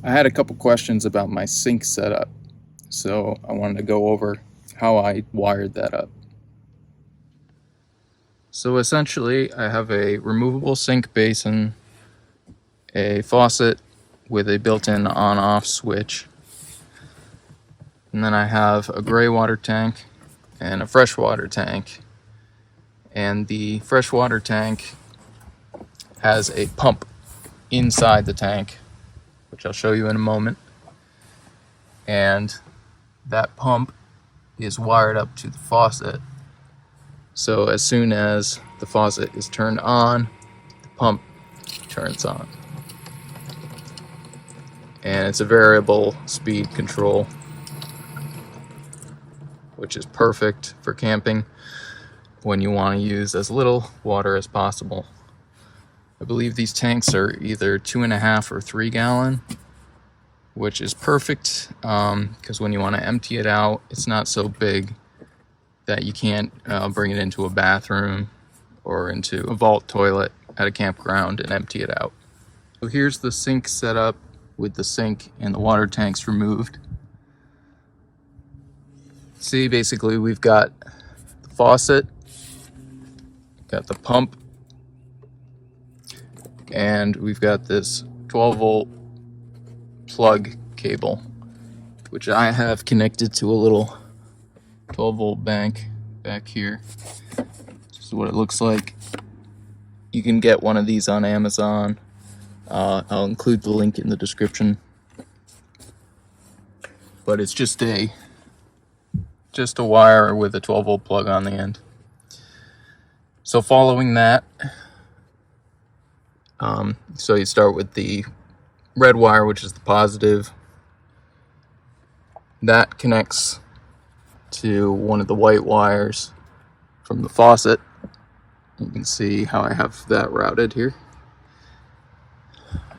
I had a couple questions about my sink setup, so I wanted to go over how I wired that up. So essentially, I have a removable sink basin, a faucet with a built-in on-off switch, and then I have a gray water tank and a freshwater tank. And the freshwater tank has a pump inside the tank, which I'll show you in a moment. And that pump is wired up to the faucet. So as soon as the faucet is turned on, the pump turns on. And it's a variable speed control, which is perfect for camping when you want to use as little water as possible. I believe these tanks are either 2.5 or 3 gallon, which is perfect because when you want to empty it out, it's not so big that you can't bring it into a bathroom or into a vault toilet at a campground and empty it out. So here's the sink setup with the sink and the water tanks removed. See, basically we've got the faucet, got the pump, and we've got this 12-volt plug cable, which I have connected to a little 12-volt bank back here. This is what it looks like. You can get one of these on Amazon. I'll include the link in the description. But it's just a wire with a 12-volt plug on the end. So following that, so you start with the red wire, which is the positive. That connects to one of the white wires from the faucet. You can see how I have that routed here.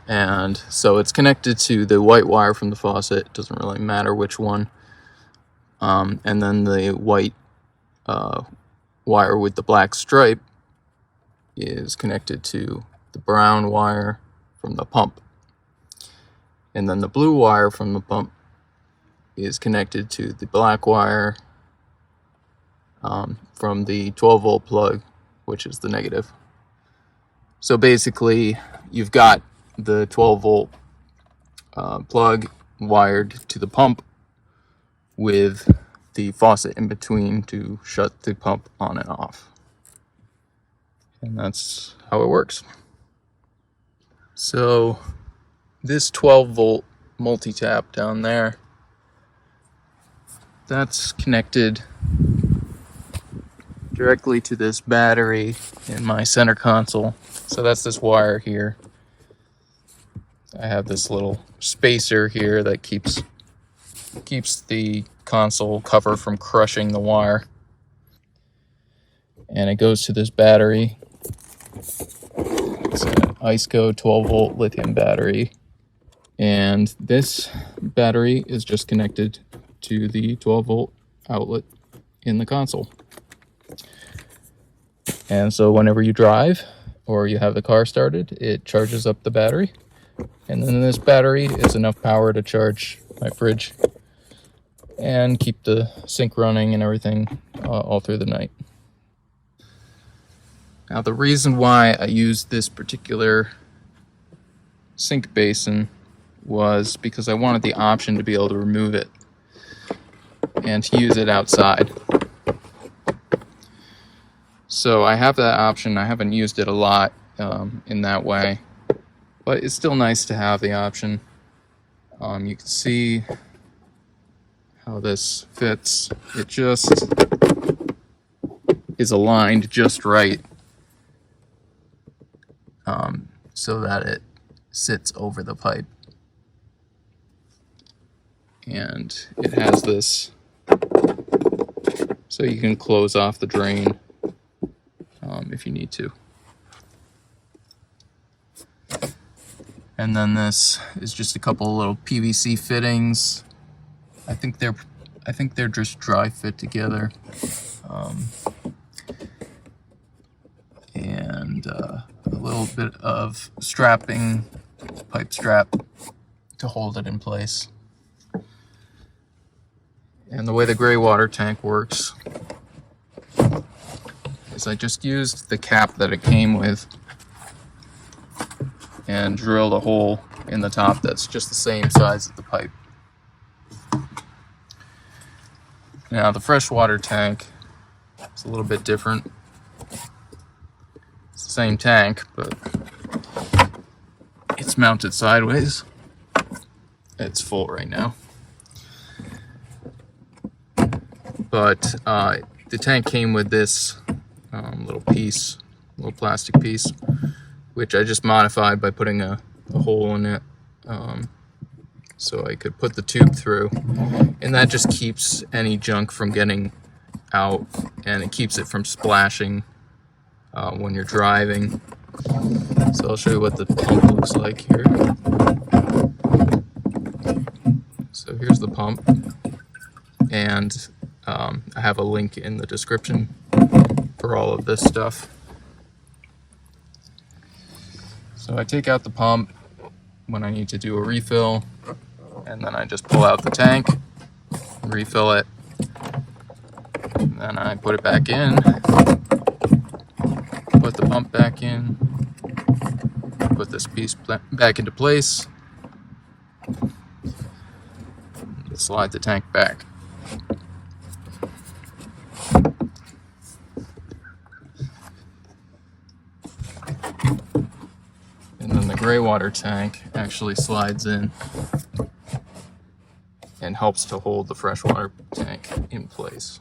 And so it's connected to the white wire from the faucet. It doesn't really matter which one. And then the white wire with the black stripe is connected to the brown wire from the pump. And then the blue wire from the pump is connected to the black wire from the 12-volt plug, which is the negative. So basically, you've got the 12-volt plug wired to the pump with the faucet in between to shut the pump on and off. And that's how it works. So this 12-volt multi-tap down there, that's connected directly to this battery in my center console. So that's this wire here. I have this little spacer here that keeps the console cover from crushing the wire. And it goes to this battery. It's an ISCO 12-volt lithium battery. And this battery is just connected to the 12-volt outlet in the console. And so whenever you drive or you have the car started, it charges up the battery. And then this battery is enough power to charge my fridge and keep the sink running and everything all through the night. Now the reason why I used this particular sink basin was because I wanted the option to be able to remove it and to use it outside. So I have that option. I haven't used it a lot in that way, but it's still nice to have the option. You can see how this fits. It just is aligned just right so that it sits over the pipe. And it has this, so you can close off the drain if you need to. And then this is just a couple little PVC fittings. I think they're just dry fit together. And a little bit of strapping, pipe strap to hold it in place. And the way the gray water tank works is I just used the cap that it came with and drilled a hole in the top that's just the same size as the pipe. Now the freshwater tank is a little bit different. It's the same tank, but it's mounted sideways. It's full right now. But the tank came with this little plastic piece, which I just modified by putting a hole in it so I could put the tube through, and that just keeps any junk from getting out, and it keeps it from splashing when you're driving. So I'll show you what the pump looks like here. So here's the pump, and I have a link in the description for all of this stuff. So I take out the pump when I need to do a refill, and then I just pull out the tank, refill it, and then I put it back in, put the pump back in, put this piece back into place, slide the tank back. And then the gray water tank actually slides in and helps to hold the freshwater tank in place.